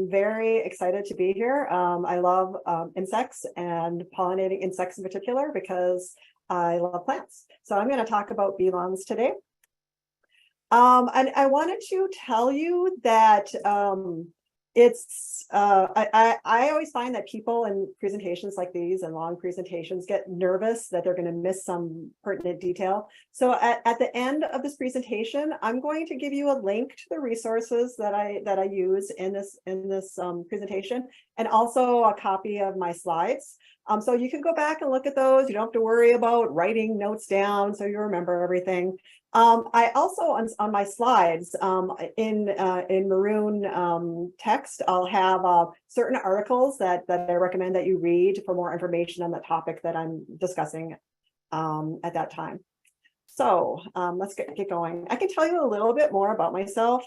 I'm very excited to be here. I love insects and pollinating insects in particular because I love plants. So I'm going to talk about bee lawns today. And I wanted to tell you that I always find that people in presentations like these and long presentations get nervous that they're going to miss some pertinent detail. So at the end of this presentation, I'm going to give you a link to the resources that I use in this presentation, and also a copy of my slides. So you can go back and look at those. You don't have to worry about writing notes down so you remember everything. I also, on my slides, in maroon text, I'll have certain articles that I recommend that you read for more information on the topic that I'm discussing at that time. So let's get going. I can tell you a little bit more about myself.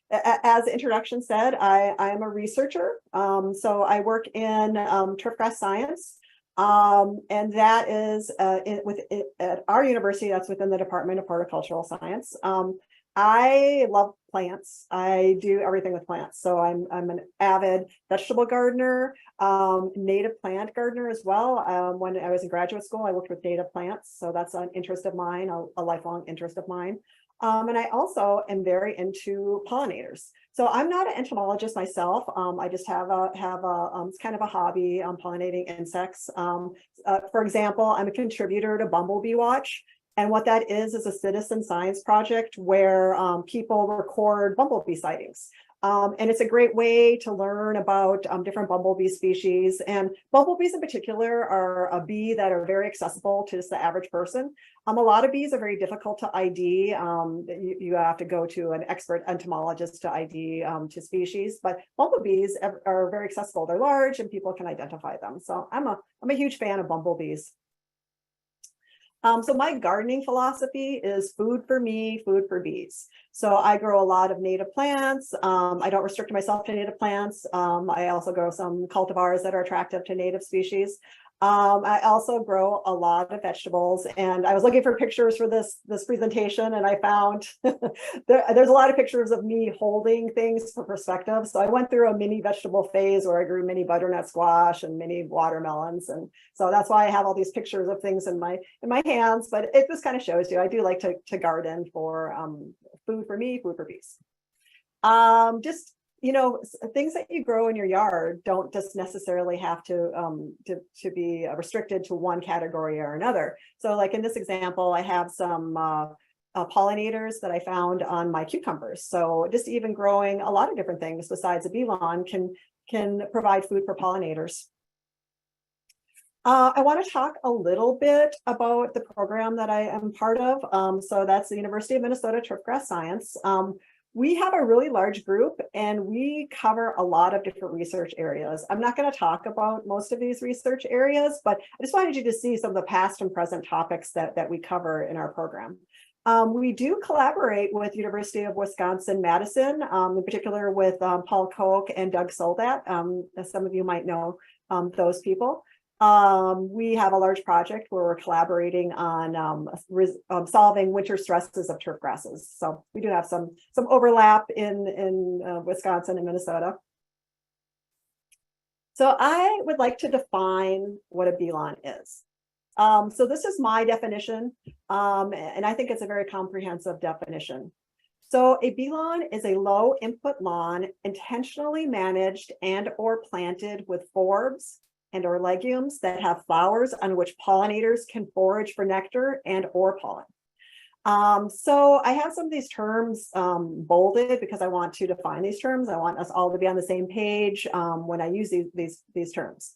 As the introduction said, I am a researcher. So I work in turfgrass science. And that is at our university, that's within the Department of Horticultural Science. I love plants. I do everything with plants. So I'm an avid vegetable gardener, native plant gardener as well. When I was in graduate school, I worked with native plants. So that's an interest of mine, a lifelong interest of mine. And I also am very into pollinators. So I'm not an entomologist myself. I just have it's kind of a hobby on pollinating insects. For example, I'm a contributor to Bumblebee Watch. And what that is a citizen science project where people record bumblebee sightings. And it's a great way to learn about different bumblebee species. And bumblebees in particular are a bee that are very accessible to just the average person. A lot of bees are very difficult to ID. You have to go to an expert entomologist to ID to species, but bumblebees are very accessible. They're large and people can identify them. So I'm a huge fan of bumblebees. So my gardening philosophy is food for me, food for bees. So I grow a lot of native plants. I don't restrict myself to native plants. I also grow some cultivars that are attractive to native species. I also grow a lot of vegetables, and I was looking for pictures for this presentation, and I found there's a lot of pictures of me holding things for perspective. So I went through a mini vegetable phase where I grew mini butternut squash and mini watermelons, and so that's why I have all these pictures of things in my hands. But it just kind of shows you I do like to garden for food for me, food for bees. Just things that you grow in your yard don't just necessarily have to be restricted to one category or another. So like in this example, I have some pollinators that I found on my cucumbers. So just even growing a lot of different things besides a bee lawn can provide food for pollinators. I want to talk a little bit about the program that I am part of. So that's the University of Minnesota Turfgrass Science. We have a really large group and we cover a lot of different research areas. I'm not going to talk about most of these research areas, but I just wanted you to see some of the past and present topics that we cover in our program. We do collaborate with University of Wisconsin-Madison, in particular with Paul Koch and Doug Soldat. As some of you might know those people. We have a large project where we're collaborating on solving winter stresses of turf grasses. So we do have some overlap in Wisconsin and Minnesota. So I would like to define what a bee lawn is. So this is my definition, and I think it's a very comprehensive definition. So a bee lawn is a low input lawn intentionally managed and or planted with forbs and or legumes that have flowers on which pollinators can forage for nectar and or pollen. So I have some of these terms bolded because I want to define these terms. I want us all to be on the same page when I use these terms.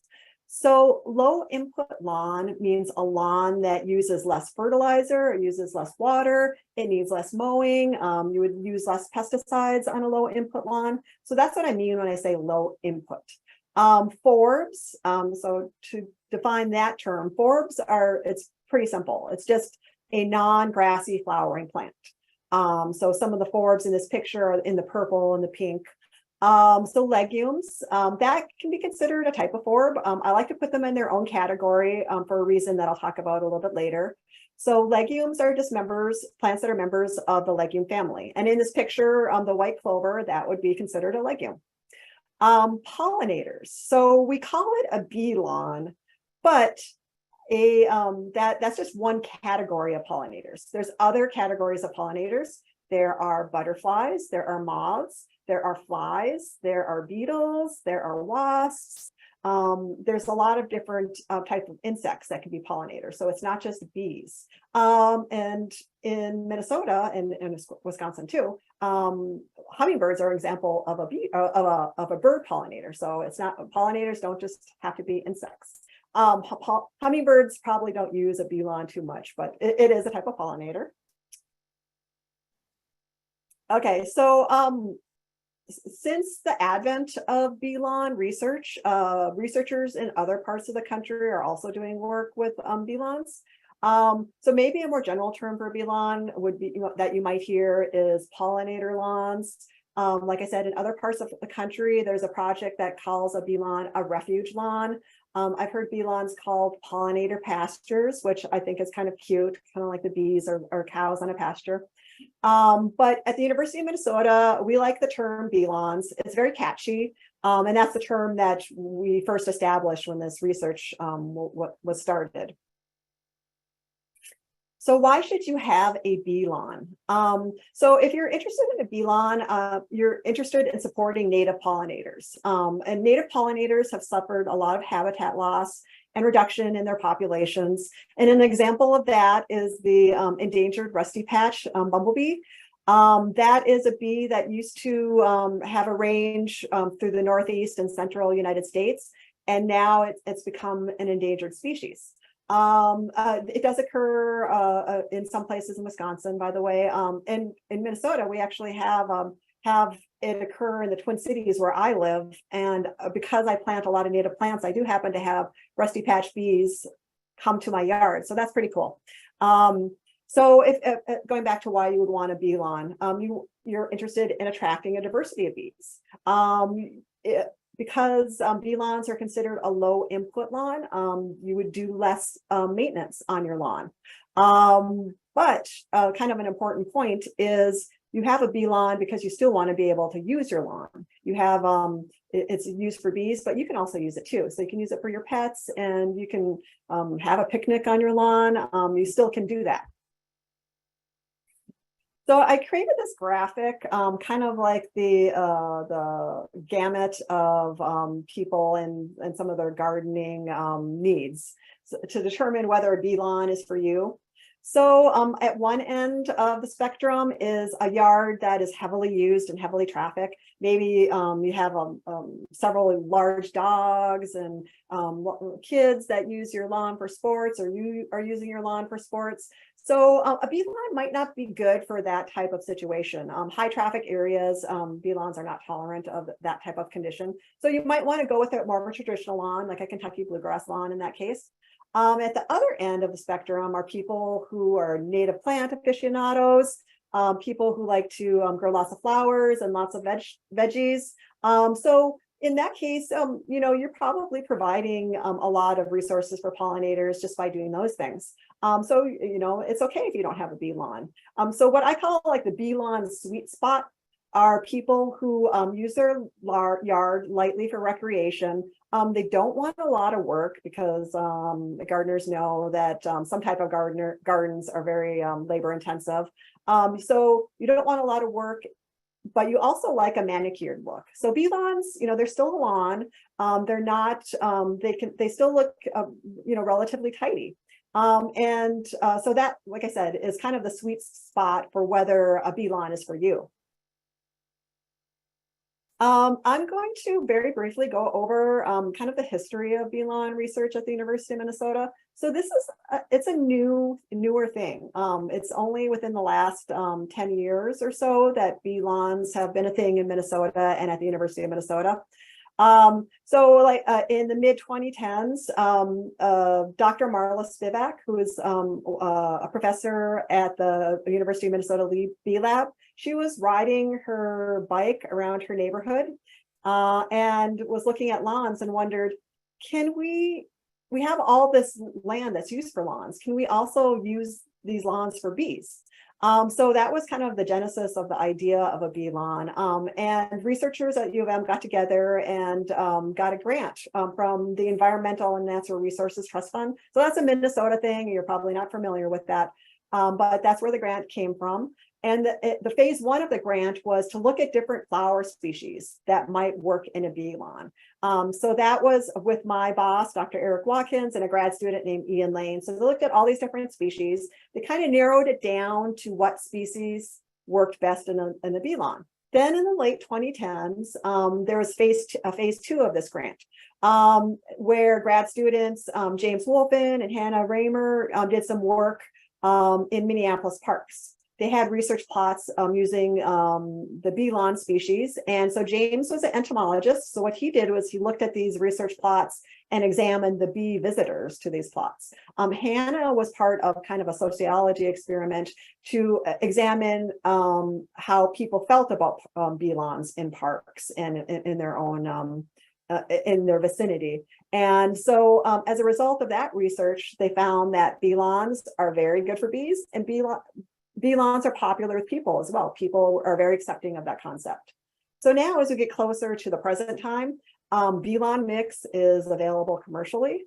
So low input lawn means a lawn that uses less fertilizer, it uses less water, it needs less mowing, you would use less pesticides on a low input lawn. So that's what I mean when I say low input. Forbs, so to define that term, forbs it's pretty simple. It's just a non-grassy flowering plant. So some of the forbs in this picture are in the purple and the pink. So legumes, that can be considered a type of forb. I like to put them in their own category for a reason that I'll talk about a little bit later. So legumes are just plants that are members of the legume family. And in this picture, the white clover, that would be considered a legume. Pollinators. So we call it a bee lawn, but that's just one category of pollinators. There's other categories of pollinators. There are butterflies, there are moths, there are flies, there are beetles, there are wasps. There's a lot of different types of insects that can be pollinators. So it's not just bees. And in Minnesota and Wisconsin too, hummingbirds are an example of a bee of a bird pollinator. So it's not, pollinators don't just have to be insects. Hummingbirds probably don't use a bee lawn too much, but it is a type of pollinator. Okay, so since the advent of bee lawn research, researchers in other parts of the country are also doing work with bee lawns. So maybe a more general term for bee lawn would be, that you might hear is pollinator lawns. Like I said, in other parts of the country, there's a project that calls a bee lawn a refuge lawn. I've heard bee lawns called pollinator pastures, which I think is kind of cute, kind of like the bees or cows on a pasture. But at the University of Minnesota, we like the term bee lawns. It's very catchy. And that's the term that we first established when this research was started. So why should you have a bee lawn? So if you're interested in a bee lawn, you're interested in supporting native pollinators. And native pollinators have suffered a lot of habitat loss and reduction in their populations. And an example of that is the endangered rusty patch bumblebee. That is a bee that used to have a range through the Northeast and Central United States. And now it's become an endangered species. It does occur in some places in Wisconsin, by the way. And in Minnesota, we actually have it occur in the Twin Cities where I live. And because I plant a lot of native plants, I do happen to have rusty patch bees come to my yard. So that's pretty cool. So if going back to why you would want a bee lawn, you're interested in attracting a diversity of bees. Because bee lawns are considered a low input lawn, you would do less maintenance on your lawn. But kind of an important point is you have a bee lawn because you still want to be able to use your lawn. You have, it's used for bees, but you can also use it too. So you can use it for your pets and you can have a picnic on your lawn. You still can do that. So I created this graphic, kind of like the gamut of people and some of their gardening needs to determine whether a bee lawn is for you. So at one end of the spectrum is a yard that is heavily used and heavily trafficked. Maybe you have several large dogs and kids that use your lawn for sports, or you are using your lawn for sports. So a bee lawn might not be good for that type of situation. High traffic areas, bee lawns are not tolerant of that type of condition. So you might want to go with a more of a traditional lawn, like a Kentucky bluegrass lawn in that case. At the other end of the spectrum are people who are native plant aficionados, people who like to grow lots of flowers and lots of veggies. So in that case, you're probably providing a lot of resources for pollinators just by doing those things. So it's okay if you don't have a bee lawn. So what I call like the bee lawn sweet spot are people who use their yard lightly for recreation. They don't want a lot of work because the gardeners know that some type of gardens are very labor intensive. So you don't want a lot of work, but you also like a manicured look. So bee lawns, they're still a lawn. They're not, they still look, relatively tidy. So that, like I said, is kind of the sweet spot for whether a bee lawn is for you. I'm going to very briefly go over kind of the history of bee lawn research at the University of Minnesota. So this is, it's a newer thing. It's only within the last 10 years or so that bee lawns have been a thing in Minnesota and at the University of Minnesota. So like in the mid 2010s, Dr. Marla Spivak, who is a professor at the University of Minnesota Bee Lab, she was riding her bike around her neighborhood and was looking at lawns and wondered, we have all this land that's used for lawns. Can we also use these lawns for bees? So that was kind of the genesis of the idea of a bee lawn. And researchers at U of M got together and got a grant from the Environmental and Natural Resources Trust Fund. So that's a Minnesota thing. You're probably not familiar with that, but that's where the grant came from. And the phase one of the grant was to look at different flower species that might work in a bee lawn. So that was with my boss, Dr. Eric Watkins, and a grad student named Ian Lane. So they looked at all these different species. They kind of narrowed it down to what species worked best in a bee lawn. Then in the late 2010s, there was phase two of this grant, where grad students, James Wolfen and Hannah Raymer, did some work in Minneapolis parks. They had research plots using the bee lawn species. And so James was an entomologist. So what he did was he looked at these research plots and examined the bee visitors to these plots. Hannah was part of kind of a sociology experiment to examine how people felt about bee lawns in parks and in their own in their vicinity. And so as a result of that research, they found that bee lawns are very good for bees, and bee lawns are popular with people as well. People are very accepting of that concept. So now as we get closer to the present time, bee lawn mix is available commercially.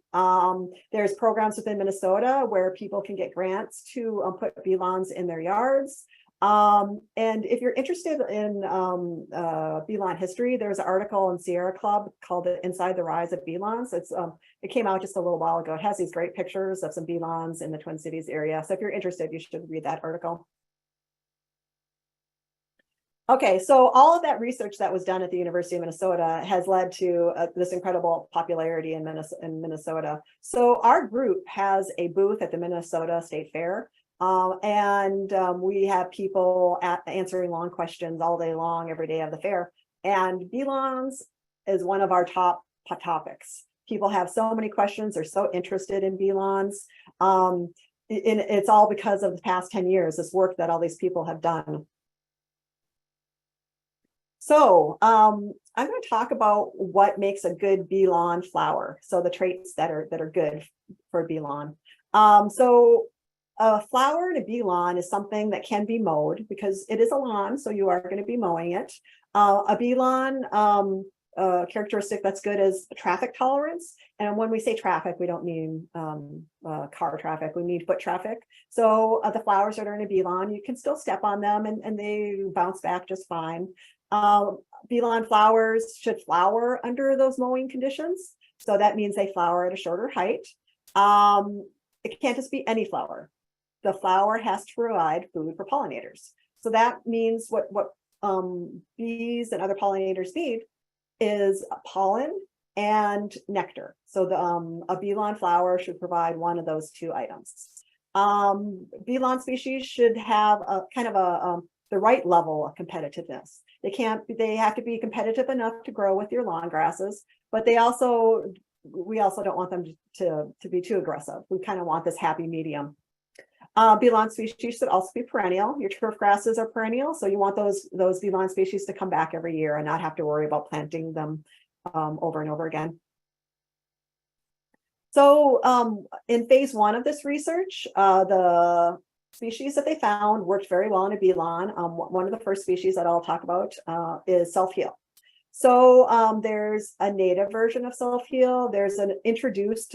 There's programs within Minnesota where people can get grants to put bee lawns in their yards. And if you're interested in bee lawn history, there's an article in Sierra Club called Inside the Rise of Bee Lawns. It came out just a little while ago. It has these great pictures of some bee lawns in the Twin Cities area. So if you're interested, you should read that article. Okay, so all of that research that was done at the University of Minnesota has led to this incredible popularity in Minnesota. So our group has a booth at the Minnesota State Fair. We have people answering long questions all day long, every day of the fair. And bee lawns is one of our top topics. People have so many questions. They're so interested in bee lawns. It's all because of the past 10 years, this work that all these people have done. So I'm going to talk about what makes a good bee lawn flower. So the traits that are good for a bee lawn. So a flower in a bee lawn is something that can be mowed because it is a lawn, so you are going to be mowing it. A bee lawn characteristic that's good is traffic tolerance. And when we say traffic, we don't mean car traffic, we mean foot traffic. So the flowers that are in a bee lawn, you can still step on them and they bounce back just fine. Bee lawn flowers should flower under those mowing conditions. So that means they flower at a shorter height. It can't just be any flower. The flower has to provide food for pollinators. So that means what bees and other pollinators need is pollen and nectar. So a bee lawn flower should provide one of those two items. Bee lawn species should have a kind of the right level of competitiveness. They have to be competitive enough to grow with your lawn grasses, but we also don't want them to be too aggressive. We kind of want this happy medium. Bee lawn species should also be perennial. Your turf grasses are perennial, so you want those bee lawn species to come back every year and not have to worry about planting them over and over again. So in phase one of this research, the species that they found worked very well in a bee lawn. One of the first species that I'll talk about is self-heal. So there's a native version of self-heal. There's an introduced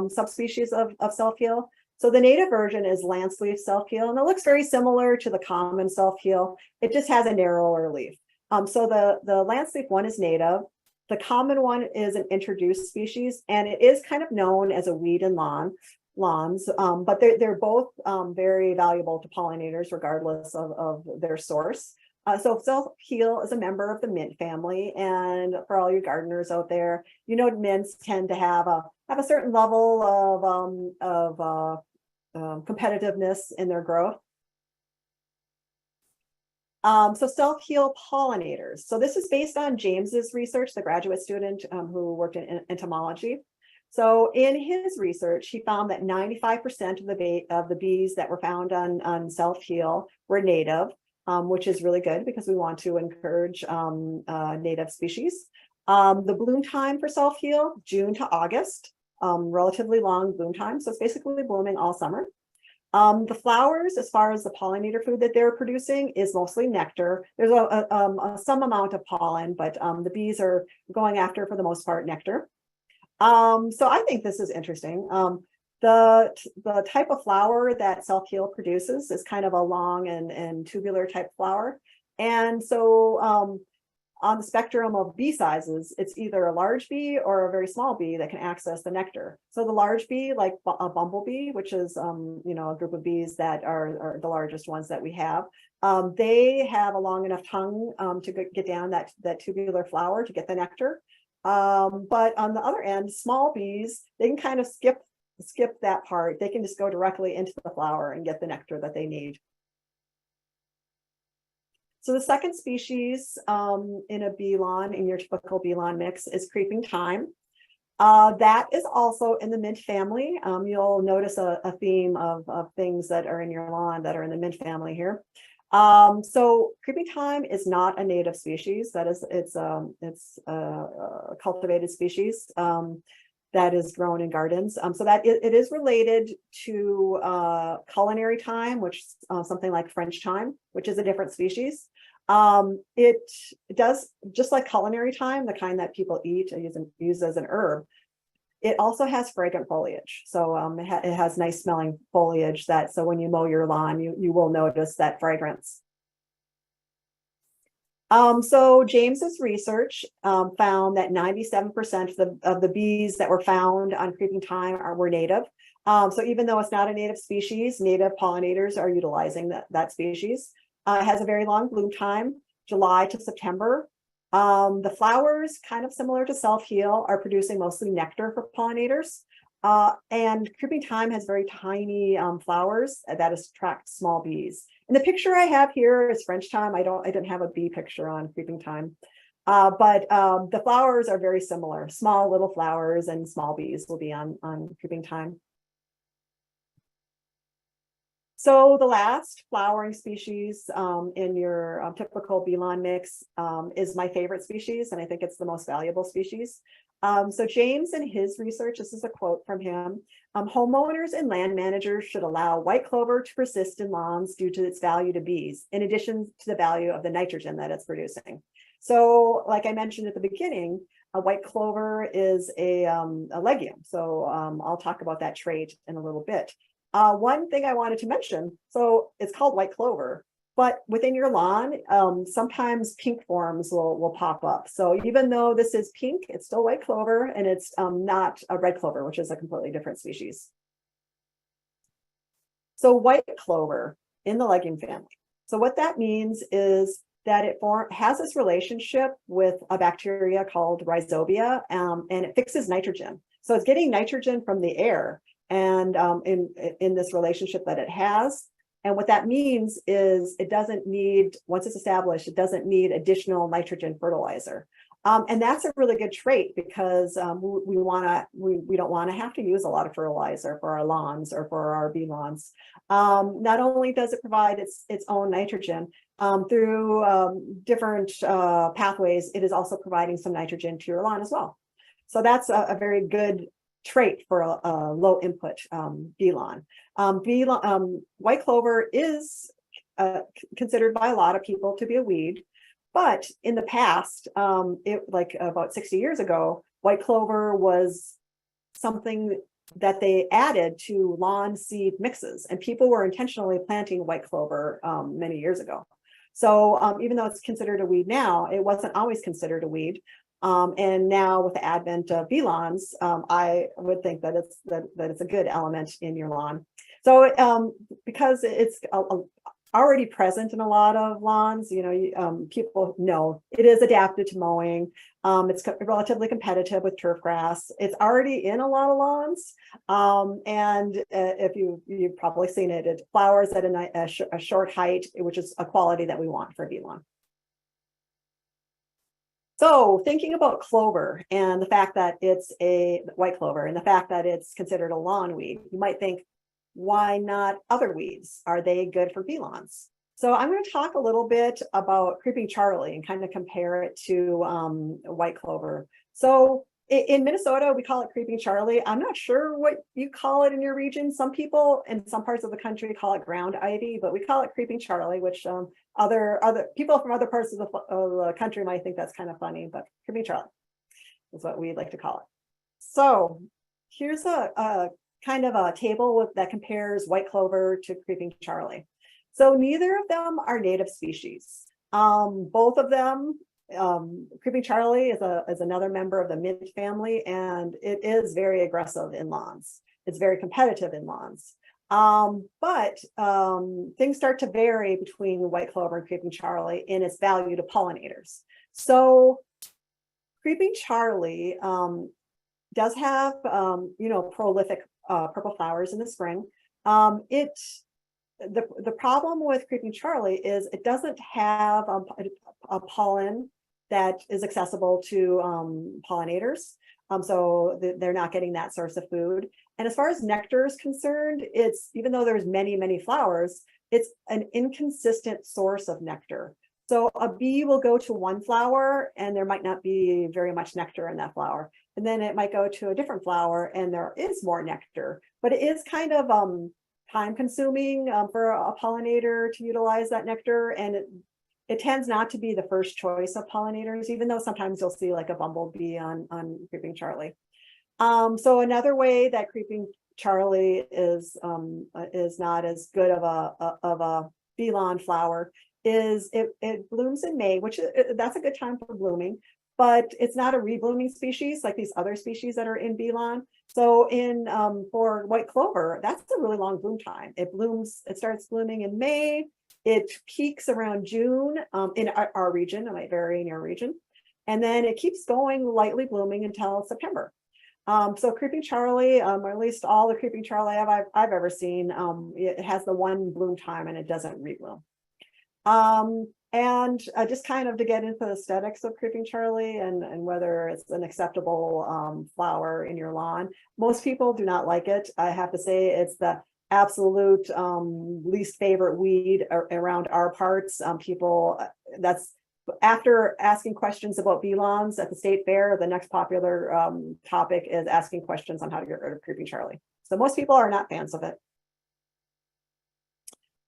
subspecies of self-heal. So the native version is lance leaf self-heal, and it looks very similar to the common self-heal. It just has a narrower leaf. So the lance leaf one is native. The common one is an introduced species, and it is kind of known as a weed in lawns, but they're both very valuable to pollinators regardless of their source. So self-heal is a member of the mint family, and for all your gardeners out there, you know mints tend to have a certain level of competitiveness in their growth. So self-heal pollinators. So this is based on James's research, the graduate student who worked in entomology. So in his research, he found that 95% of the bees that were found on self-heal were native, which is really good because we want to encourage native species. The bloom time for self-heal, June to August, relatively long bloom time. So it's basically blooming all summer. The flowers, as far as the pollinator food that they're producing, is mostly nectar. There's some amount of pollen, but the bees are going after, for the most part, nectar. So I think this is interesting. The type of flower that self-heal produces is kind of a long and tubular type flower. And so on the spectrum of bee sizes, it's either a large bee or a very small bee that can access the nectar. So the large bee, like a bumblebee, which is a group of bees that are the largest ones that we have, they have a long enough tongue to get down that tubular flower to get the nectar. But on the other end, small bees, they can kind of skip that part. They can just go directly into the flower and get the nectar that they need. So the second species in a bee lawn, in your typical bee lawn mix, is creeping thyme. That is also in the mint family. You'll notice a theme of things that are in your lawn that are in the mint family here. So creeping thyme is not a native species. That is, it's a cultivated species that is grown in gardens. So that it is related to culinary thyme, which is something like French thyme, which is a different species. It does, just like culinary thyme, the kind that people eat and use as an herb, it also has fragrant foliage. So it has nice smelling foliage so when you mow your lawn, you will notice that fragrance. So James's research found that 97% of the bees that were found on creeping thyme were native. So even though it's not a native species, native pollinators are utilizing that species. It has a very long bloom time, July to September. The flowers, kind of similar to self-heal, are producing mostly nectar for pollinators. And creeping thyme has very tiny flowers that attract small bees. And the picture I have here is French thyme. I didn't have a bee picture on creeping thyme. But the flowers are very similar, small little flowers, and small bees will be on creeping thyme. So the last flowering species in your typical bee lawn mix is my favorite species, and I think it's the most valuable species. So James, in his research, this is a quote from him, homeowners and land managers should allow white clover to persist in lawns due to its value to bees, in addition to the value of the nitrogen that it's producing. So like I mentioned at the beginning, a white clover is a legume. So I'll talk about that trait in a little bit. One thing I wanted to mention, so it's called white clover, but within your lawn, sometimes pink forms will pop up. So even though this is pink, it's still white clover, and it's not a red clover, which is a completely different species. So white clover in the legume family. So what that means is that it has this relationship with a bacteria called rhizobia, and it fixes nitrogen. So it's getting nitrogen from the air, and in this relationship that it has. And what that means is it doesn't need, once it's established, it doesn't need additional nitrogen fertilizer. And that's a really good trait because we don't want to have to use a lot of fertilizer for our lawns or for our bee lawns. Not only does it provide its own nitrogen through different pathways, it is also providing some nitrogen to your lawn as well. So that's a very good trait for a low input bee lawn. White clover is considered by a lot of people to be a weed, but in the past, like about 60 years ago, white clover was something that they added to lawn seed mixes, and people were intentionally planting white clover many years ago. So even though it's considered a weed now, it wasn't always considered a weed. And now with the advent of bee lawns, I would think that it's a good element in your lawn. So because it's already present in a lot of lawns, people know it is adapted to mowing. It's relatively competitive with turfgrass. It's already in a lot of lawns. And if you've probably seen it, it flowers at a short height, which is a quality that we want for a bee lawn. So thinking about clover and the fact that it's a white clover and the fact that it's considered a lawn weed, you might think, why not other weeds? Are they good for bee lawns? So I'm going to talk a little bit about creeping Charlie and kind of compare it to white clover. So In Minnesota, we call it creeping Charlie. I'm not sure what you call it in your region. Some people in some parts of the country call it ground ivy, but we call it creeping Charlie, which other people from other parts of the country might think that's kind of funny, but creeping Charlie is what we like to call it. So here's a kind of a table that compares white clover to creeping Charlie. So neither of them are native species. Both of them, creeping Charlie is another member of the mint family, and it is very aggressive in lawns. It's very competitive in lawns. But things start to vary between white clover and creeping Charlie in its value to pollinators. So creeping Charlie does have prolific purple flowers in the spring. The problem with creeping Charlie is it doesn't have a pollen that is accessible to pollinators. So they're not getting that source of food. And as far as nectar is concerned, it's, even though there's many flowers, it's an inconsistent source of nectar. So a bee will go to one flower and there might not be very much nectar in that flower. And then it might go to a different flower and there is more nectar, but it is kind of time consuming for a pollinator to utilize that nectar. And it tends not to be the first choice of pollinators, even though sometimes you'll see like a bumblebee on creeping Charlie. So another way that creeping Charlie is not as good of a bee lawn flower is it blooms in May, which that's a good time for blooming, but it's not a reblooming species like these other species that are in bee lawn. So for white clover, that's a really long bloom time. It starts blooming in May. It peaks around June in our region. It might vary in your region. And then it keeps going lightly blooming until September. So creeping Charlie, or at least all the creeping Charlie I've ever seen, it has the one bloom time and it doesn't rebloom. And just kind of to get into the aesthetics of creeping Charlie and whether it's an acceptable flower in your lawn. Most people do not like it. I have to say it's the absolute least favorite weed around our parts. That's after asking questions about bee lawns at the state fair, the next popular topic is asking questions on how to get rid of creeping Charlie. So most people are not fans of it.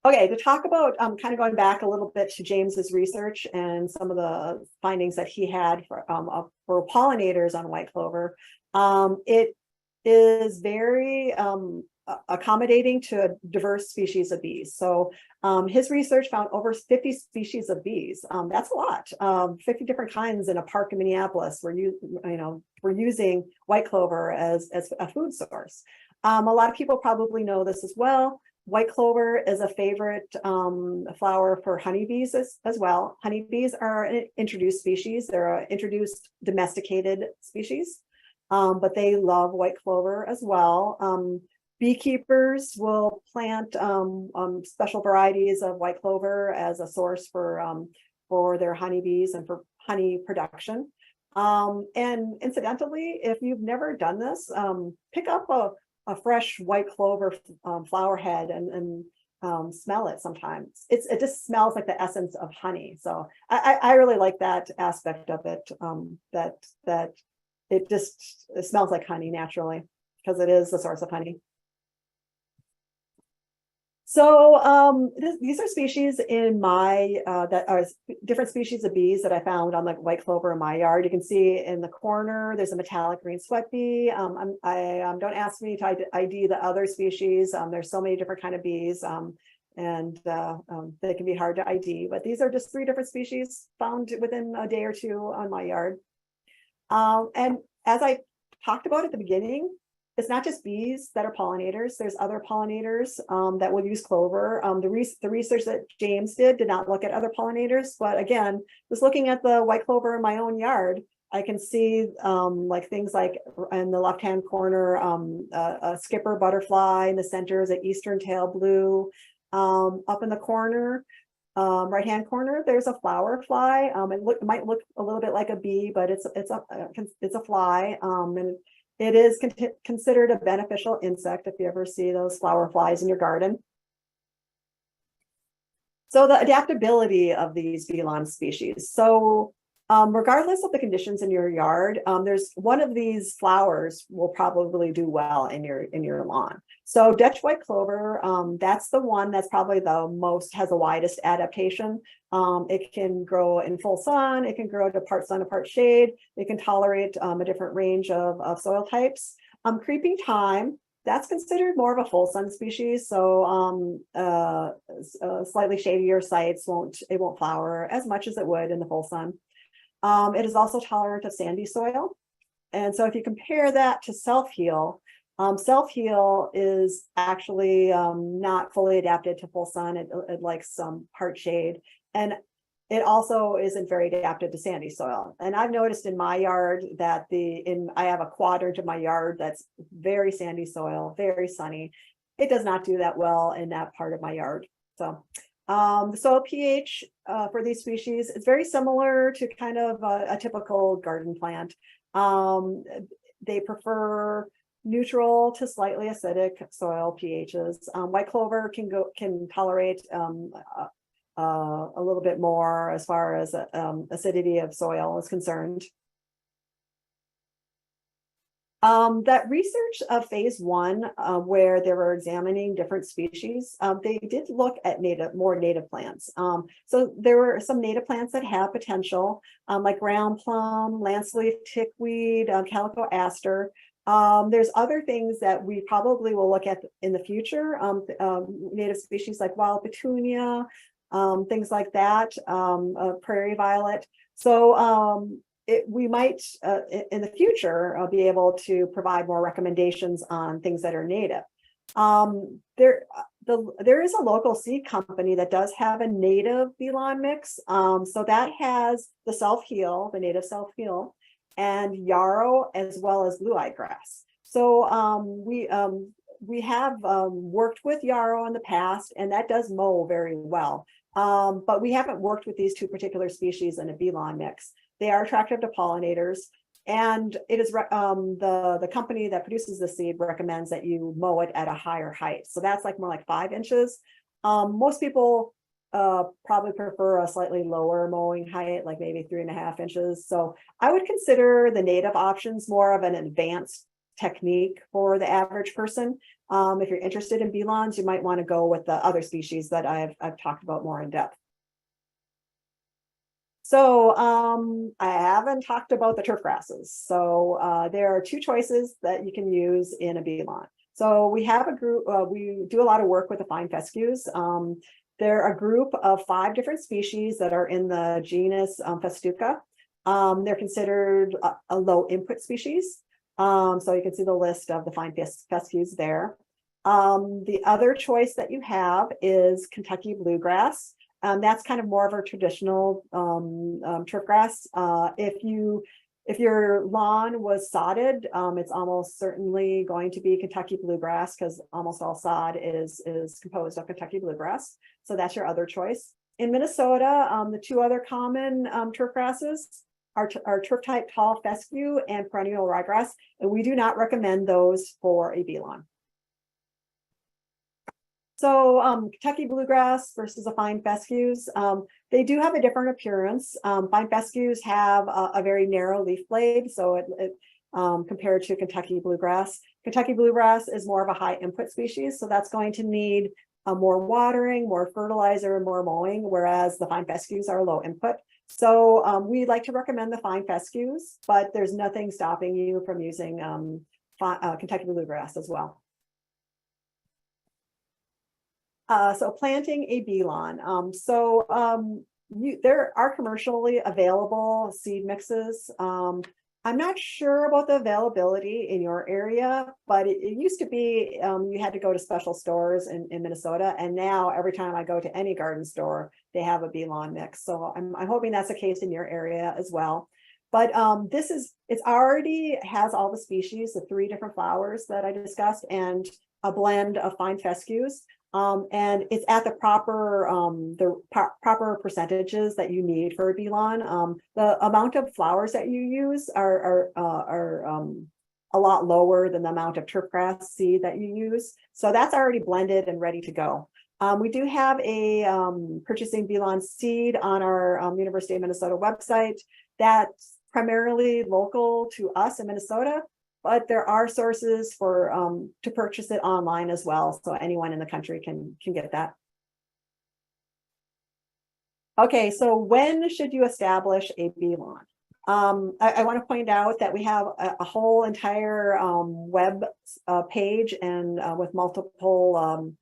Okay, to talk about kind of going back a little bit to James's research and some of the findings that he had for pollinators on white clover, it is very accommodating to a diverse species of bees. So his research found over 50 species of bees. That's a lot. 50 different kinds in a park in Minneapolis. We're using white clover as a food source. A lot of people probably know this as well. White clover is a favorite flower for honeybees as well. Honeybees are an introduced species. They're an introduced domesticated species, but they love white clover as well. Beekeepers will plant special varieties of white clover as a source for their honeybees and for honey production. And incidentally, if you've never done this, pick up a fresh white clover flower head and smell it sometimes. It just smells like the essence of honey. So I really like that aspect of it, that it smells like honey naturally because it is the source of honey. So these are species in my that are different species of bees that I found on like white clover in my yard. You can see in the corner there's a metallic green sweat bee. Don't ask me to ID the other species. There's so many different kind of bees, and they can be hard to ID. But these are just 3 different species found within a day or two on my yard. And as I talked about at the beginning, it's not just bees that are pollinators. There's other pollinators that will use clover. The research that James did not look at other pollinators, but again, just looking at the white clover in my own yard, I can see like things like in the left-hand corner, a skipper butterfly. In the center is an eastern tail blue. Up in the corner, right-hand corner, there's a flower fly. It might look a little bit like a bee, but it's a fly. And it is considered a beneficial insect if you ever see those flower flies in your garden. So the adaptability of these bee lawn species. So Regardless of the conditions in your yard, there's one of these flowers will probably do well in your lawn. So Dutch white clover, that's the one that's probably the most, has the widest adaptation. It can grow in full sun, it can grow to part sun to part shade, it can tolerate a different range of soil types. Creeping thyme, that's considered more of a full sun species. So slightly shadier sites won't flower as much as it would in the full sun. It is also tolerant of sandy soil. And so if you compare that to self-heal, self-heal is actually not fully adapted to full sun. It likes some part shade. And it also isn't very adapted to sandy soil. And I've noticed in my yard that I have a quadrant of my yard that's very sandy soil, very sunny. It does not do that well in that part of my yard. So the soil pH for these species is very similar to kind of a typical garden plant. They prefer neutral to slightly acidic soil pHs. White clover can tolerate a little bit more as far as acidity of soil is concerned. That research of phase 1, where they were examining different species, they did look at more native plants. So there were some native plants that have potential, like ground plum, lanceleaf tickweed, calico aster. There's other things that we probably will look at in the future, native species like wild petunia, things like that, prairie violet. So we might in the future be able to provide more recommendations on things that are native. There is a local seed company that does have a native beeline mix. So that has the self-heal, the native self-heal, and yarrow as well as blue-eyed grass. So we have worked with yarrow in the past, and that does mow very well. But we haven't worked with these two particular species in a beeline mix. They are attractive to pollinators, and it is the company that produces the seed recommends that you mow it at a higher height. So that's like more like 5 inches. Most people probably prefer a slightly lower mowing height, like maybe 3.5 inches. So I would consider the native options more of an advanced technique for the average person. If you're interested in bee lawns, you might want to go with the other species that I've talked about more in depth. So I haven't talked about the turf grasses. So there are 2 choices that you can use in a bee lawn. So we have a group, we do a lot of work with the fine fescues. They're a group of 5 different species that are in the genus Festuca. They're considered a low input species. So you can see the list of the fine fescues there. The other choice that you have is Kentucky bluegrass. That's kind of more of a traditional turfgrass. If your lawn was sodded, it's almost certainly going to be Kentucky bluegrass, because almost all sod is composed of Kentucky bluegrass. So that's your other choice. In Minnesota, the 2 other common turf grasses are turf type tall fescue and perennial ryegrass, and we do not recommend those for a bee lawn. So Kentucky bluegrass versus a fine fescues, they do have a different appearance. Fine fescues have a very narrow leaf blade, so compared to Kentucky bluegrass. Kentucky bluegrass is more of a high input species, so that's going to need more watering, more fertilizer, and more mowing, whereas the fine fescues are low input. So we like to recommend the fine fescues, but there's nothing stopping you from using Kentucky bluegrass as well. So planting a bee lawn. There are commercially available seed mixes. I'm not sure about the availability in your area, but it used to be you had to go to special stores in Minnesota, and now every time I go to any garden store, they have a bee lawn mix. So I'm hoping that's the case in your area as well. But it already has all the species, the 3 different flowers that I discussed, and a blend of fine fescues. And it's at the proper percentages that you need for a bee lawn. The amount of flowers that you use are a lot lower than the amount of turfgrass seed that you use. So that's already blended and ready to go. We do have a purchasing bee lawn seed on our University of Minnesota website. That's primarily local to us in Minnesota, but there are sources for to purchase it online as well. So anyone in the country can get that. Okay, so when should you establish a bee lawn? I want to point out that we have a whole entire web page and with multiple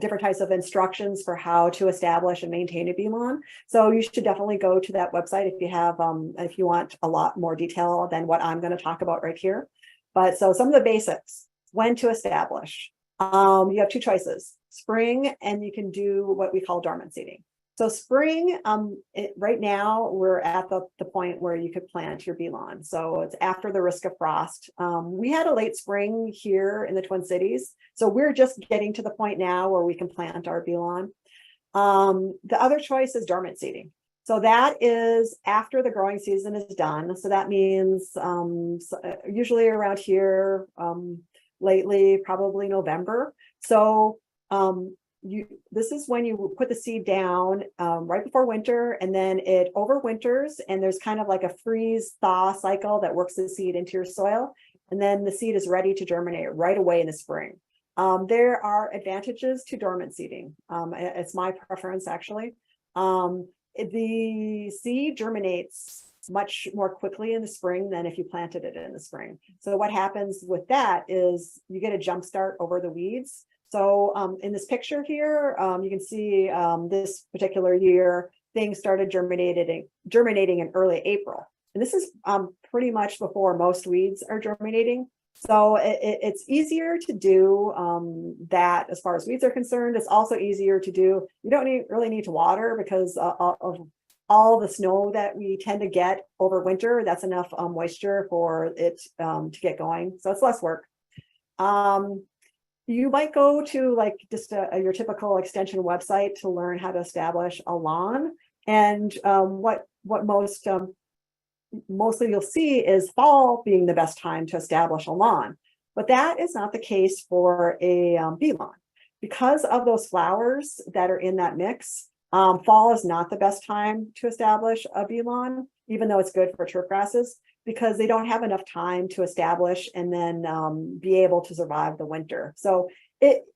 different types of instructions for how to establish and maintain a bee lawn. So you should definitely go to that website if you want a lot more detail than what I'm going to talk about right here. But so some of the basics, when to establish. You have two choices, spring, and you can do what we call dormant seeding. So spring, right now we're at the point where you could plant your bee lawn. So it's after the risk of frost. We had a late spring here in the Twin Cities. So we're just getting to the point now where we can plant our bee lawn. The other choice is dormant seeding. So that is after the growing season is done. So that means usually around here, lately, probably November. So this is when you put the seed down right before winter, and then it overwinters, and there's kind of like a freeze thaw cycle that works the seed into your soil, and then the seed is ready to germinate right away in the spring. There are advantages to dormant seeding. It's my preference, actually. The seed germinates much more quickly in the spring than if you planted it in the spring. So what happens with that is you get a jump start over the weeds. So in this picture here, you can see this particular year, things started germinating in early April. And this is pretty much before most weeds are germinating. So it's easier to do that as far as weeds are concerned. It's also easier to do. You don't really need to water because of all the snow that we tend to get over winter. That's enough moisture for it to get going. So it's less work. You might go to like just your typical extension website to learn how to establish a lawn. And what mostly you'll see is fall being the best time to establish a lawn. But that is not the case for a bee lawn. Because of those flowers that are in that mix, fall is not the best time to establish a bee lawn, even though it's good for turf grasses, because they don't have enough time to establish and then be able to survive the winter. So it's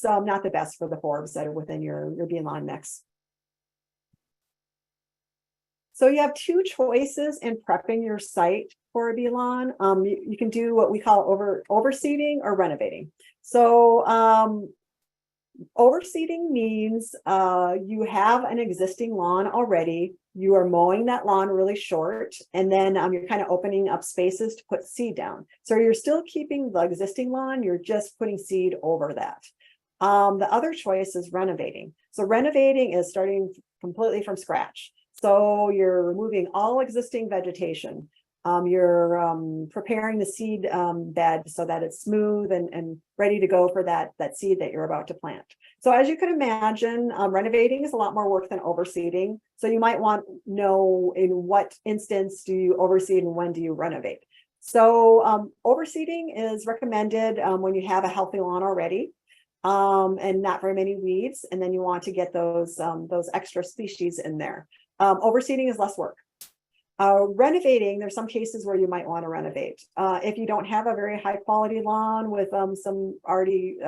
not the best for the forbs that are within your bee lawn mix. So you have two choices in prepping your site for a bee lawn. You can do what we call overseeding or renovating. So overseeding means you have an existing lawn already. You are mowing that lawn really short, and then you're kind of opening up spaces to put seed down. So you're still keeping the existing lawn, you're just putting seed over that. The other choice is renovating. So renovating is starting completely from scratch. So you're removing all existing vegetation. You're preparing the seed bed so that it's smooth and ready to go for that seed that you're about to plant. So as you can imagine, renovating is a lot more work than overseeding. So you might want to know in what instance do you overseed and when do you renovate. So overseeding is recommended when you have a healthy lawn already and not very many weeds, and then you want to get those extra species in there. Overseeding is less work. Renovating, there's some cases where you might want to renovate. If you don't have a very high quality lawn with some already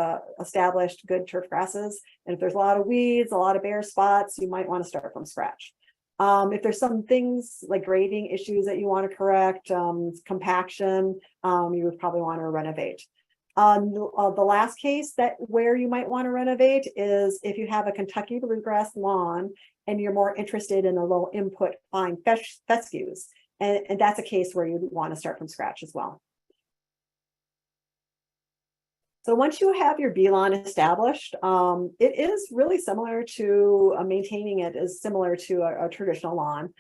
established good turf grasses, and if there's a lot of weeds, a lot of bare spots, you might want to start from scratch. If there's some things like grading issues that you want to correct, compaction, you would probably want to renovate. The last case where you might want to renovate is if you have a Kentucky bluegrass lawn and you're more interested in the low input fine fescues. And that's a case where you want to start from scratch as well. So once you have your bee lawn established, it is really similar to maintaining it is similar to a traditional lawn.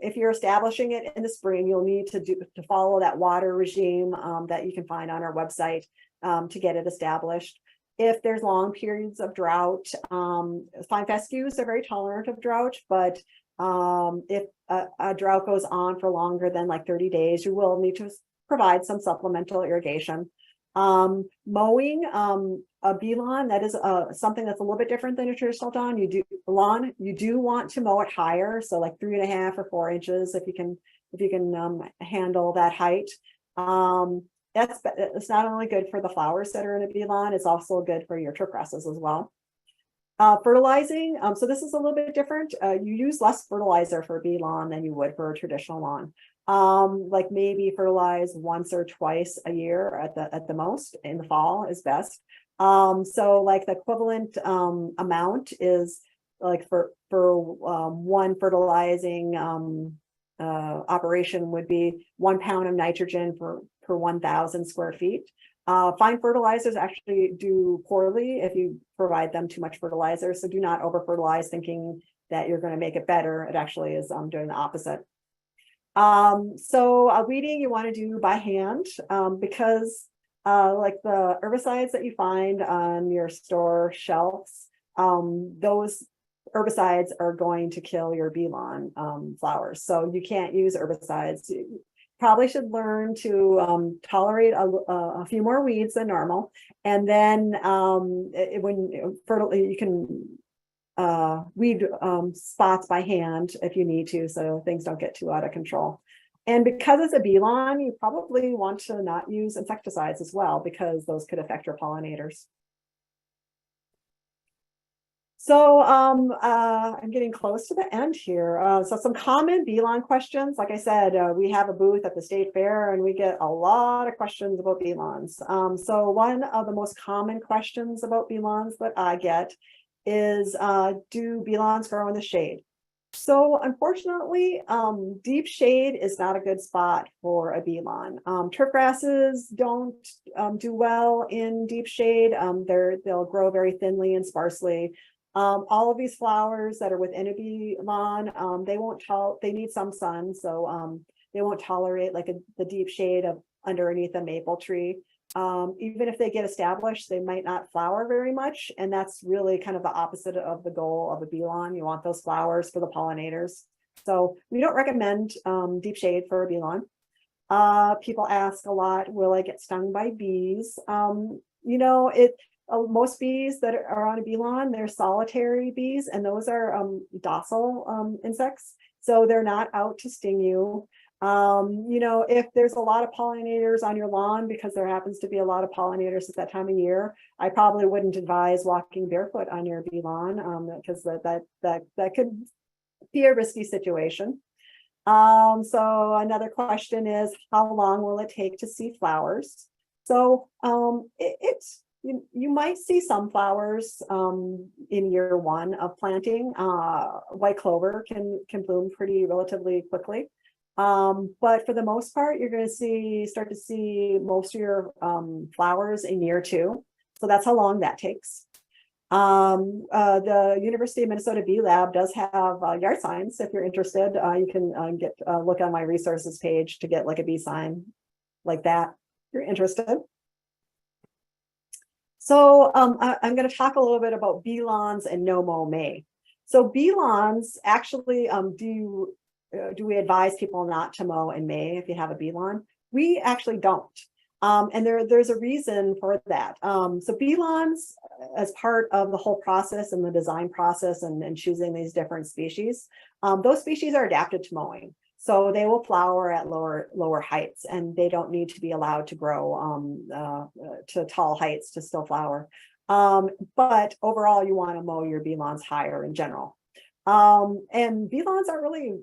If you're establishing it in the spring, you'll need to follow that water regime that you can find on our website to get it established. If there's long periods of drought, fine fescues are very tolerant of drought, but if a drought goes on for longer than like 30 days, you will need to provide some supplemental irrigation. Mowing a bee lawn, that is something that's a little bit different than a traditional lawn. You do want to mow it higher, so like 3.5 or 4 inches if you can handle that height. It's not only good for the flowers that are in a bee lawn, it's also good for your turf grasses as well. Fertilizing, so this is a little bit different. You use less fertilizer for a bee lawn than you would for a traditional lawn. Like maybe fertilize once or twice a year at the most. In the fall is best. So like the equivalent amount is like for one fertilizing operation would be 1 pound of nitrogen per 1,000 square feet. Fine fertilizers actually do poorly if you provide them too much fertilizer. So do not over fertilize thinking that you're going to make it better. It actually is doing the opposite. So weeding you want to do by hand because like the herbicides that you find on your store shelves, those herbicides are going to kill your bee lawn flowers. So you can't use herbicides. You probably should learn to tolerate a few more weeds than normal. And then when fertile, you can weed spots by hand if you need to, so things don't get too out of control. And because it's a bee lawn, you probably want to not use insecticides as well, because those could affect your pollinators. So I'm getting close to the end here. So some common bee lawn questions. Like I said, we have a booth at the state fair and we get a lot of questions about bee lawns. So one of the most common questions about bee lawns that I get is, do bee lawns grow in the shade? So unfortunately, deep shade is not a good spot for a bee lawn. Turf grasses don't do well in deep shade. They'll grow very thinly and sparsely. All of these flowers that are within a bee lawn, they need some sun, so they won't tolerate like the deep shade of underneath a maple tree. Even if they get established, they might not flower very much. And that's really kind of the opposite of the goal of a bee lawn. You want those flowers for the pollinators. So we don't recommend deep shade for a bee lawn. People ask a lot, will I get stung by bees? Most bees that are on a bee lawn, they're solitary bees, and those are docile insects. So they're not out to sting you. If there's a lot of pollinators on your lawn, because there happens to be a lot of pollinators at that time of year, I probably wouldn't advise walking barefoot on your bee lawn, because that could be a risky situation. So another question is, how long will it take to see flowers? So you might see some flowers in year 1 of planting. White clover can bloom relatively quickly. But for the most part, you're going to start to see most of your flowers in year 2. So that's how long that takes. The University of Minnesota Bee Lab does have yard signs. If you're interested, you can look on my resources page to get like a bee sign like that if you're interested. So I'm going to talk a little bit about bee lawns and No-mow May. So bee lawns actually do we advise people not to mow in May if you have a bee lawn? We actually don't. And there's a reason for that. So bee lawns, as part of the whole process and the design process and choosing these different species, those species are adapted to mowing. So they will flower at lower heights, and they don't need to be allowed to grow to tall heights to still flower. But overall, you want to mow your bee lawns higher in general. And bee lawns aren't really,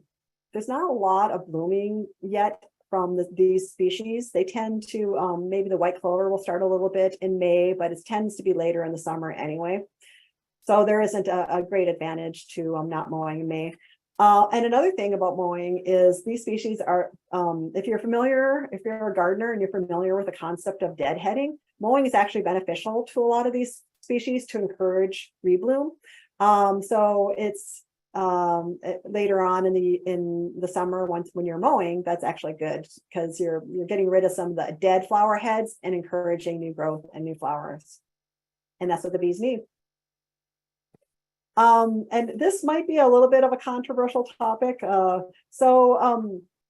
there's not a lot of blooming yet from these species. They tend to, maybe the white clover will start a little bit in May, but it tends to be later in the summer anyway. So there isn't a great advantage to not mowing in May. And another thing about mowing is these species are, if you're a gardener and you're familiar with the concept of deadheading, mowing is actually beneficial to a lot of these species to encourage rebloom. So it's later on in the summer, when you're mowing, that's actually good, because you're getting rid of some of the dead flower heads and encouraging new growth and new flowers. And that's what the bees need. And this might be a little bit of a controversial topic.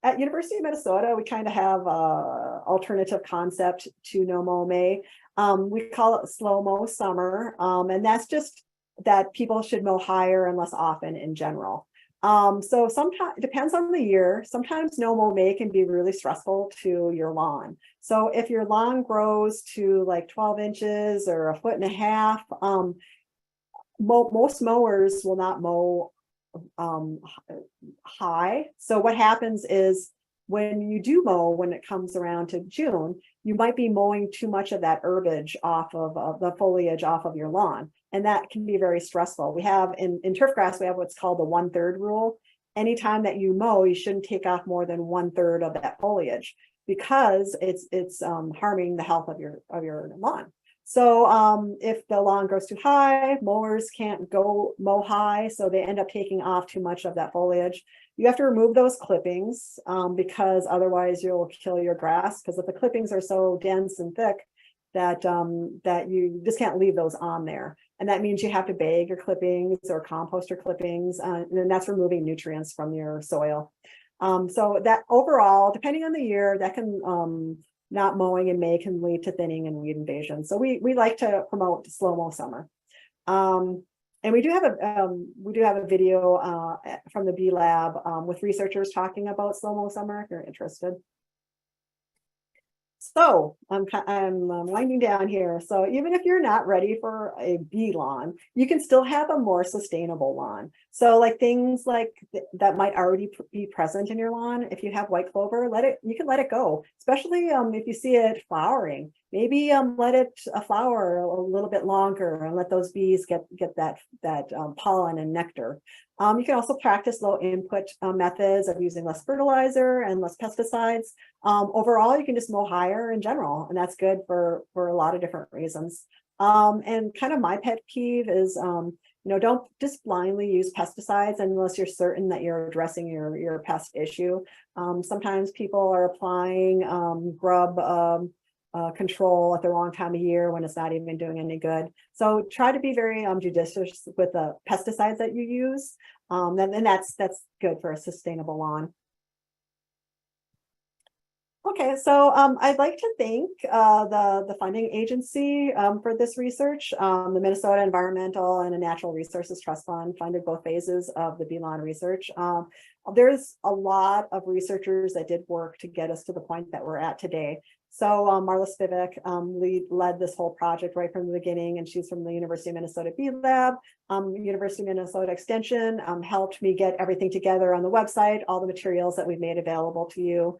at University of Minnesota, we kind of have a alternative concept to No-mow May. We call it slow-mo summer, and that's just that people should mow higher and less often in general. So sometimes it depends on the year. Sometimes No-mow May can be really stressful to your lawn. So if your lawn grows to like 12 inches or 1.5 feet, most mowers will not mow high. So what happens is when you do mow, when it comes around to June, you might be mowing too much of that herbage off of the foliage off of your lawn. And that can be very stressful. We have in turfgrass, we have what's called the 1/3 rule. Anytime that you mow, you shouldn't take off more than 1/3 of that foliage because it's harming the health of your lawn. So if the lawn grows too high, mowers can't go mow high, so they end up taking off too much of that foliage. You have to remove those clippings because otherwise you'll kill your grass, because if the clippings are so dense and thick that that you just can't leave those on there. And that means you have to bag your clippings or compost your clippings, and then that's removing nutrients from your soil. So that overall, depending on the year, that can not mowing in May can lead to thinning and weed invasion. So we like to promote slow-mo summer. And we do have a video from the Bee Lab with researchers talking about slow-mo summer if you're interested. So I'm winding down here. So even if you're not ready for a bee lawn, you can still have a more sustainable lawn. So like things like that might already be present in your lawn. If you have white clover, you can let it go, especially if you see it flowering. Maybe let it flower a little bit longer and let those bees get that pollen and nectar. You can also practice low input methods of using less fertilizer and less pesticides. Overall, you can just mow higher in general, and that's good for a lot of different reasons. And kind of my pet peeve is, don't just blindly use pesticides unless you're certain that you're addressing your pest issue. Sometimes people are applying grub control at the wrong time of year when it's not even doing any good. So try to be very judicious with the pesticides that you use. And that's good for a sustainable lawn. Okay, so I'd like to thank the funding agency for this research. The Minnesota Environmental and Natural Resources Trust Fund funded both phases of the bee lawn research. There's a lot of researchers that did work to get us to the point that we're at today. So Marla Spivak led this whole project right from the beginning, and she's from the University of Minnesota Bee Lab. University of Minnesota Extension helped me get everything together on the website, all the materials that we've made available to you.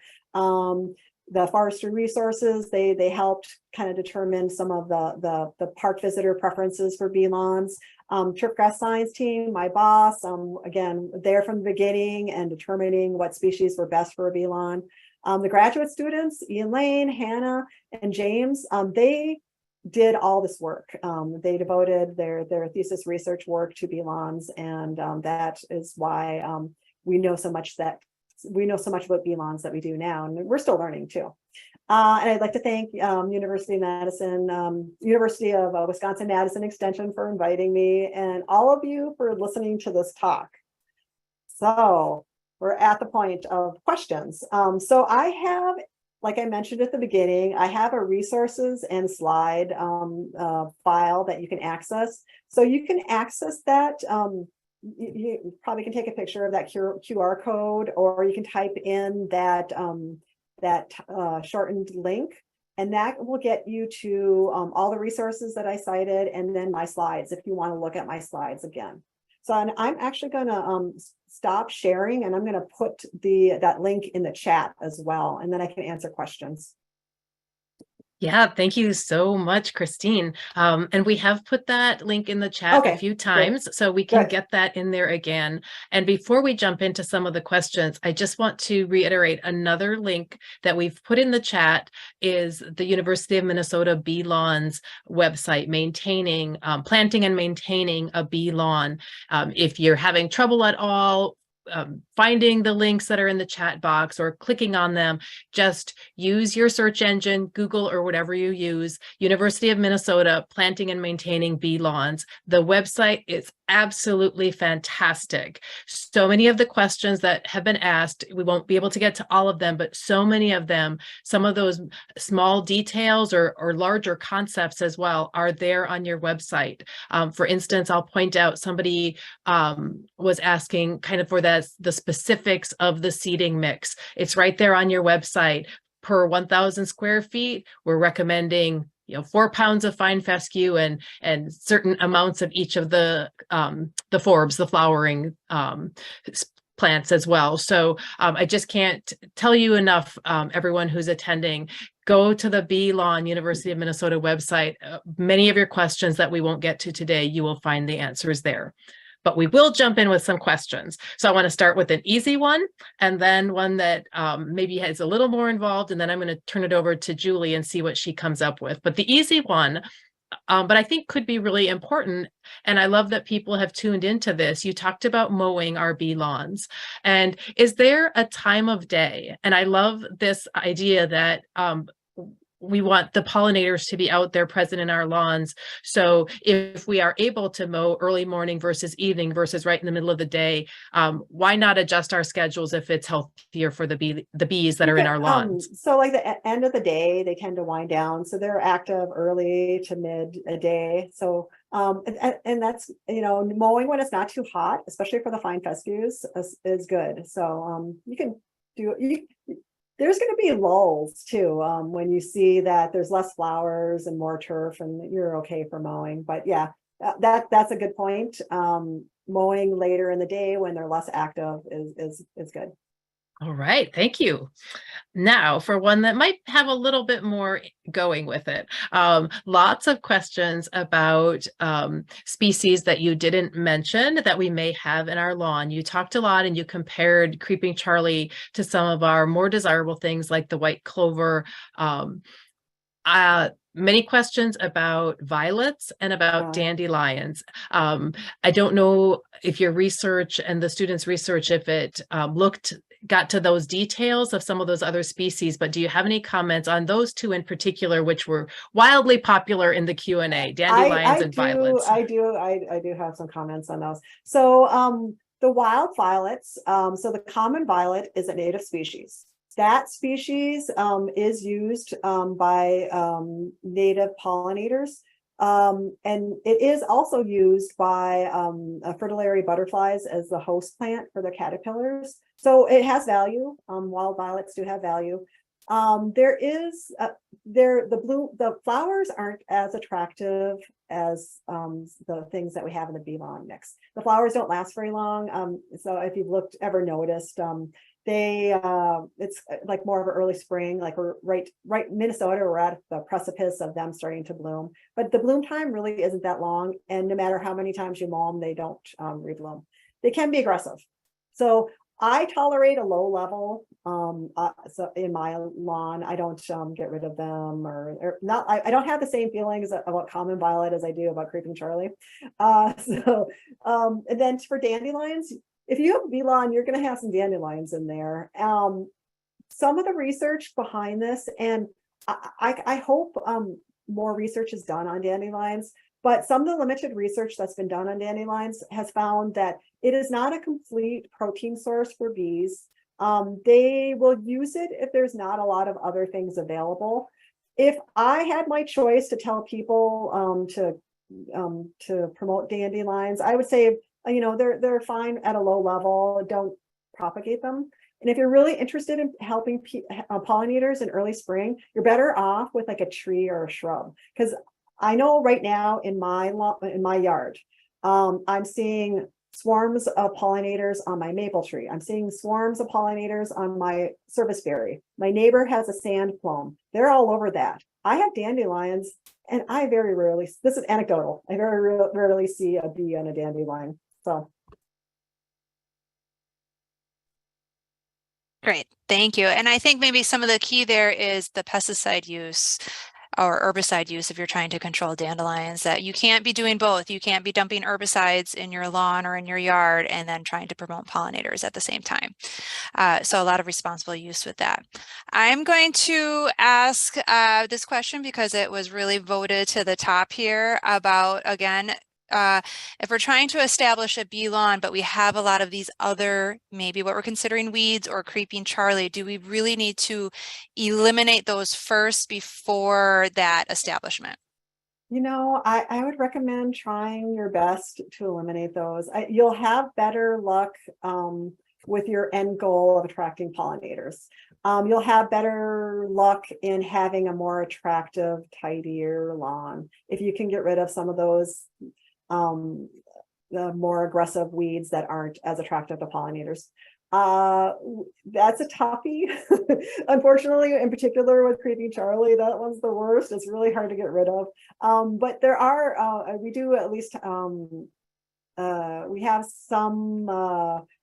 The forestry resources, they helped kind of determine some of the park visitor preferences for bee lawns. Turfgrass science team, my boss, again, there from the beginning and determining what species were best for a bee lawn. The graduate students, Ian Lane, Hannah, and James, they did all this work. They devoted their thesis research work to bee lawns, and that is why we know so much about bee lawns that we do now, and we're still learning too. And I'd like to thank University of Madison, University of Wisconsin-Madison Extension for inviting me, and all of you for listening to this talk. So we're at the point of questions. So I have, like I mentioned at the beginning, I have a resources and slide file that you can access. So you can access that. You probably can take a picture of that QR code, or you can type in that shortened link, and that will get you to all the resources that I cited, and then my slides if you want to look at my slides again. So I'm actually going to stop sharing, and I'm going to put that link in the chat as well, and then I can answer questions. Yeah, thank you so much, Kristine. And we have put that link in the chat a few times, so we can get that in there again. And before we jump into some of the questions, I just want to reiterate another link that we've put in the chat is the University of Minnesota Bee Lawns website, planting and maintaining a bee lawn. If you're having trouble at all finding the links that are in the chat box or clicking on them, just use your search engine, Google or whatever you use, University of Minnesota Planting and Maintaining Bee Lawns. The website is absolutely fantastic. So many of the questions that have been asked, we won't be able to get to all of them, but so many of them, some of those small details or larger concepts as well are there on your website. For instance, I'll point out somebody was asking kind of for the specifics of the seeding mix. It's right there on your website. Per 1,000 square feet, we're recommending 4 pounds of fine fescue and certain amounts of each of the forbs, the flowering plants as well. So I just can't tell you enough, everyone who's attending, go to the Bee Lawn University of Minnesota website. Many of your questions that we won't get to today, you will find the answers there. But we will jump in with some questions. So I want to start with an easy one, and then one that maybe has a little more involved, and then I'm going to turn it over to Julie and see what she comes up with. But the easy one, but I think could be really important, and I love that people have tuned into this. You talked about mowing our bee lawns, and is there a time of day? And I love this idea that we want the pollinators to be out there present in our lawns. So if we are able to mow early morning versus evening versus right in the middle of the day, why not adjust our schedules if it's healthier for the bees that are in our lawns? So like the end of the day, they tend to wind down. So they're active early to mid a day. So and that's, mowing when it's not too hot, especially for the fine fescues, is good. So you can do there's going to be lulls too, when you see that there's less flowers and more turf, and you're okay for mowing. But yeah, that's a good point. Mowing later in the day when they're less active is good. All right, thank you. Now for one that might have a little bit more going with it. Lots of questions about species that you didn't mention that we may have in our lawn. You talked a lot and you compared Creeping Charlie to some of our more desirable things like the white clover. Many questions about violets and about dandelions. I don't know if your research and the students' research, if it got to those details of some of those other species, but do you have any comments on those two in particular, which were wildly popular in the Q&A, dandelions and violets? I do have some comments on those. So the wild violets, so the common violet is a native species. That species is used by native pollinators. And it is also used by fritillary butterflies as the host plant for the caterpillars. So it has value. Wild violets do have value. The flowers aren't as attractive as the things that we have in the bee lawn mix. The flowers don't last very long. So if you've ever noticed, it's like more of an early spring, like we're right Minnesota, we're at the precipice of them starting to bloom, but the bloom time really isn't that long, and no matter how many times you mow them, they don't rebloom. They can be aggressive. So I tolerate a low level. So in my lawn, I don't get rid of them or not. I don't have the same feelings about common violet as I do about Creeping Charlie. And then for dandelions, if you have a bee lawn, you're going to have some dandelions in there. Some of the research behind this, and I hope more research is done on dandelions, but some of the limited research that's been done on dandelions has found that it is not a complete protein source for bees. They will use it if there's not a lot of other things available. If I had my choice to tell people to promote dandelions, I would say, they're fine at a low level. Don't propagate them. And if you're really interested in helping pollinators in early spring, you're better off with like a tree or a shrub. Because I know right now in my yard, I'm seeing swarms of pollinators on my maple tree. I'm seeing swarms of pollinators on my serviceberry. My neighbor has a sand plum. They're all over that. I have dandelions, and I very rarely, this is anecdotal, I very rarely see a bee on a dandelion. So. Great, thank you. And I think maybe some of the key there is the pesticide use or herbicide use if you're trying to control dandelions, that you can't be doing both. You can't be dumping herbicides in your lawn or in your yard and then trying to promote pollinators at the same time. So a lot of responsible use with that. I'm going to ask this question because it was really voted to the top here about, again, if we're trying to establish a bee lawn, but we have a lot of these other, maybe what we're considering weeds or creeping Charlie, do we really need to eliminate those first before that establishment? You know, I would recommend trying your best to eliminate those. You'll have better luck with your end goal of attracting pollinators. You'll have better luck in having a more attractive, tidier lawn if you can get rid of some of those the more aggressive weeds that aren't as attractive to pollinators. That's a toughie. Unfortunately, in particular with creeping Charlie, that one's the worst. It's really hard to get rid of. But there are, we do at least, we have some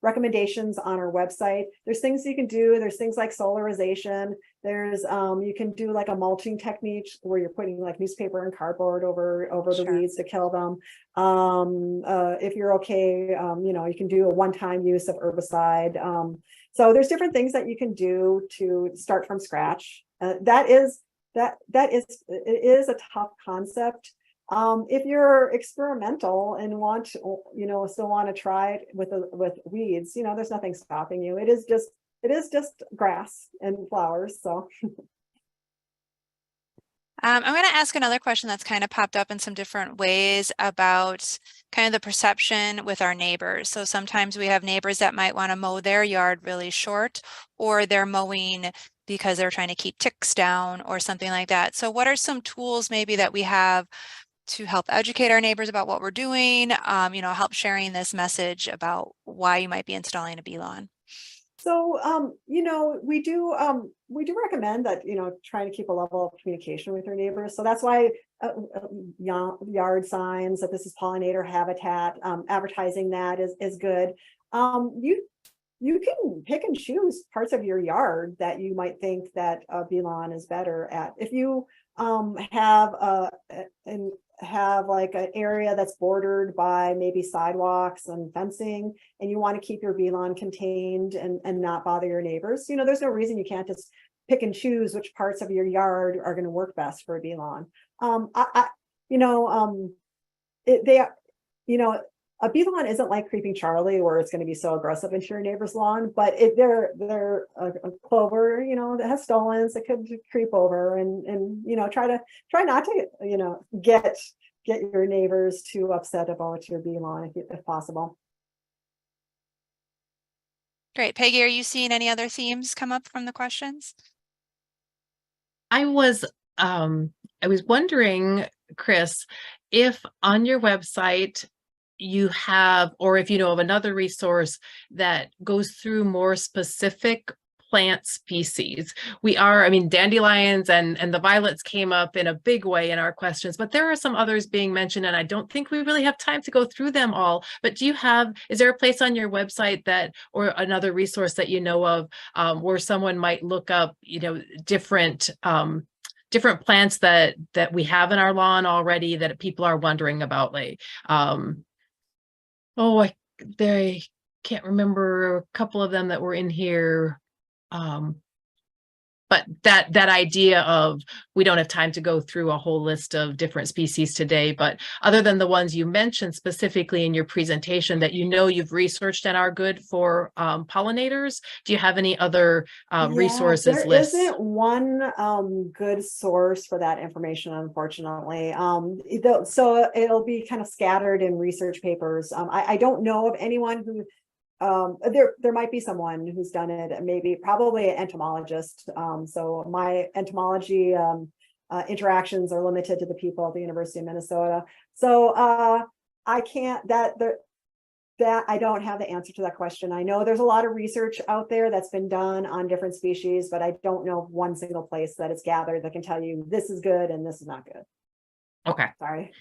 recommendations on our website. There's things you can do. There's things like solarization. There's you can do like a mulching technique where you're putting like newspaper and cardboard over the weeds to kill them. If you're okay, you know, you can do a one-time use of herbicide. So there's different things that you can do to start from scratch. It is a tough concept. If you're experimental and want, you know, still want to try it with weeds, you know, there's nothing stopping you. It is just grass and flowers. So I'm going to ask another question that's kind of popped up in some different ways about kind of the perception with our neighbors. So sometimes we have neighbors that might want to mow their yard really short, or they're mowing because they're trying to keep ticks down or something like that. So what are some tools maybe that we have to help educate our neighbors about what we're doing, you know, help sharing this message about why you might be installing a bee lawn? So, you know, we do recommend that, you know, trying to keep a level of communication with your neighbors. So that's why yard signs that this is pollinator habitat, advertising that is good. You can pick and choose parts of your yard that you might think that a bee lawn is better at. If you have like an area that's bordered by maybe sidewalks and fencing, and you want to keep your bee lawn contained and not bother your neighbors, you know, there's no reason you can't just pick and choose which parts of your yard are going to work best for a bee lawn. A bee lawn isn't like creeping Charlie where it's going to be so aggressive into your neighbor's lawn, but they're a clover, you know, that has stolons that could creep over and you know, try not to, you know, get your neighbors too upset about your bee lawn if possible. Great. Peggy, are you seeing any other themes come up from the questions? I was wondering, Chris, if on your website you have, or if you know of another resource that goes through more specific plant species. I mean, dandelions and the violets came up in a big way in our questions, but there are some others being mentioned, and I don't think we really have time to go through them all. But is there a place on your website or another resource that you know of where someone might look up, you know, different plants that we have in our lawn already that people are wondering about, like I can't remember a couple of them that were in here. But that idea of we don't have time to go through a whole list of different species today, but other than the ones you mentioned specifically in your presentation that you know you've researched and are good for pollinators, do you have any other resources lists? There isn't one good source for that information, unfortunately. So it'll be kind of scattered in research papers. I don't know of anyone who there might be someone who's done it, probably an entomologist. So my entomology interactions are limited to the people at the University of Minnesota. So I can't that I don't have the answer to that question. I know there's a lot of research out there that's been done on different species, but I don't know of one single place that it's gathered that can tell you this is good and this is not good. Okay. Sorry.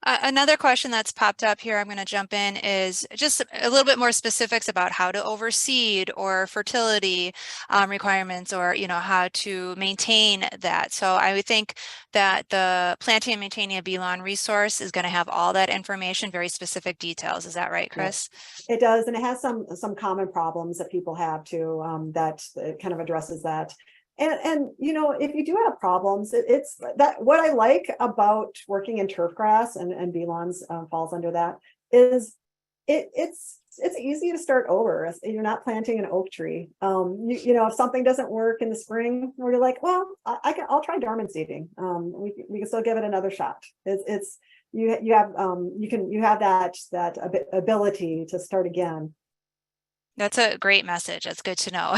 Another question that's popped up here, I'm going to jump in, is just a little bit more specifics about how to overseed or fertility requirements, or, you know, how to maintain that. So I would think that the Planting and Maintaining a Bee Lawn resource is going to have all that information, very specific details. Is that right, Chris? It does, and it has some common problems that people have too, that it kind of addresses that. And you know, if you do have problems, it's that what I like about working in turfgrass and bee lawns falls under that is it's easy to start over. You're not planting an oak tree. You know, if something doesn't work in the spring, where you're like, well, I'll try dormant seeding. We can still give it another shot. You have that ability to start again. That's a great message. That's good to know.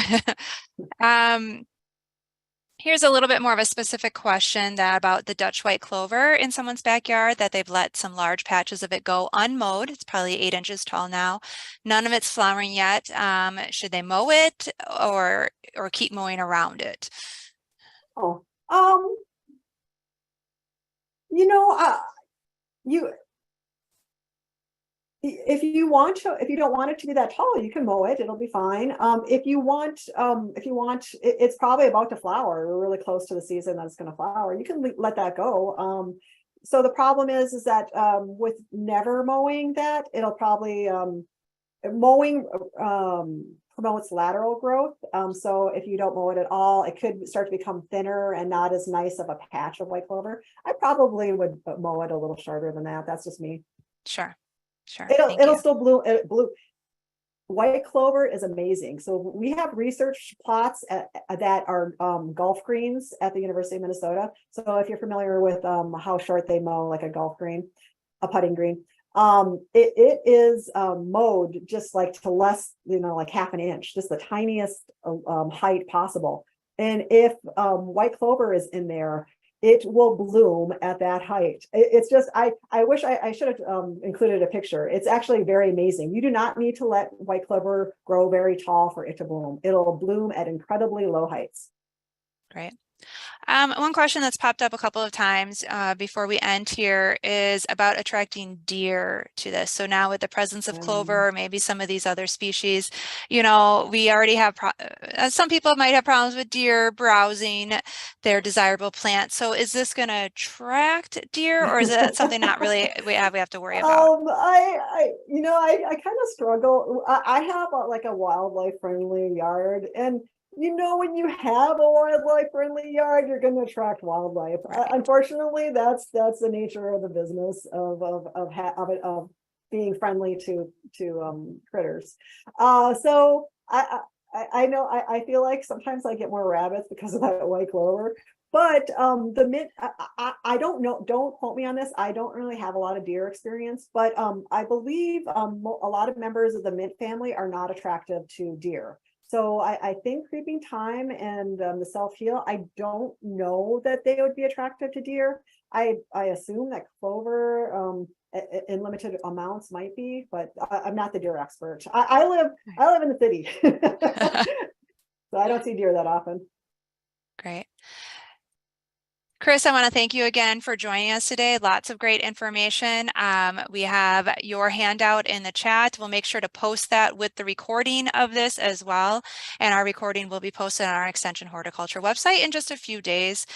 Here's a little bit more of a specific question about the Dutch white clover in someone's backyard that they've let some large patches of it go unmowed. It's probably 8 inches tall now. None of it's flowering yet. Should they mow it or keep mowing around it? Oh, you know, if you don't want it to be that tall, you can mow it. It'll be fine. If you want, it's probably about to flower. We're really close to the season that it's going to flower. You can let that go. So the problem is that with never mowing that, it'll probably mowing promotes lateral growth. So if you don't mow it at all, it could start to become thinner and not as nice of a patch of white clover. I probably would mow it a little shorter than that. That's just me. Sure. Sure. It'll still bloom. White clover is amazing. So we have research plots that are golf greens at the University of Minnesota. So if you're familiar with how short they mow like a golf green, a putting green, it is mowed just like to less, like half an inch, just the tiniest height possible. And if white clover is in there, it will bloom at that height. It's just, I wish I should have included a picture. It's actually very amazing. You do not need to let white clover grow very tall for it to bloom. It'll bloom at incredibly low heights. Great. One question that's popped up a couple of times before we end here is about attracting deer to this. So now with the presence of clover, or maybe some of these other species, we already have, some people might have problems with deer browsing their desirable plants. So is this going to attract deer, or is it something not really we have to worry about? I kind of struggle. I have like a wildlife friendly yard, and when you have a wildlife friendly yard, you're going to attract wildlife. Right. Unfortunately, that's the nature of the business of being friendly to critters. So I know I feel like sometimes I get more rabbits because of that white clover. But the mint, I don't know. Don't quote me on this. I don't really have a lot of deer experience, but I believe a lot of members of the mint family are not attractive to deer. So I think creeping thyme and the self-heal, I don't know that they would be attractive to deer. I assume that clover in limited amounts might be, but I'm not the deer expert. I live in the city, so I don't see deer that often. Great. Chris, I want to thank you again for joining us today. Lots of great information. We have your handout in the chat. We'll make sure to post that with the recording of this as well. And our recording will be posted on our Extension Horticulture website in just a few days.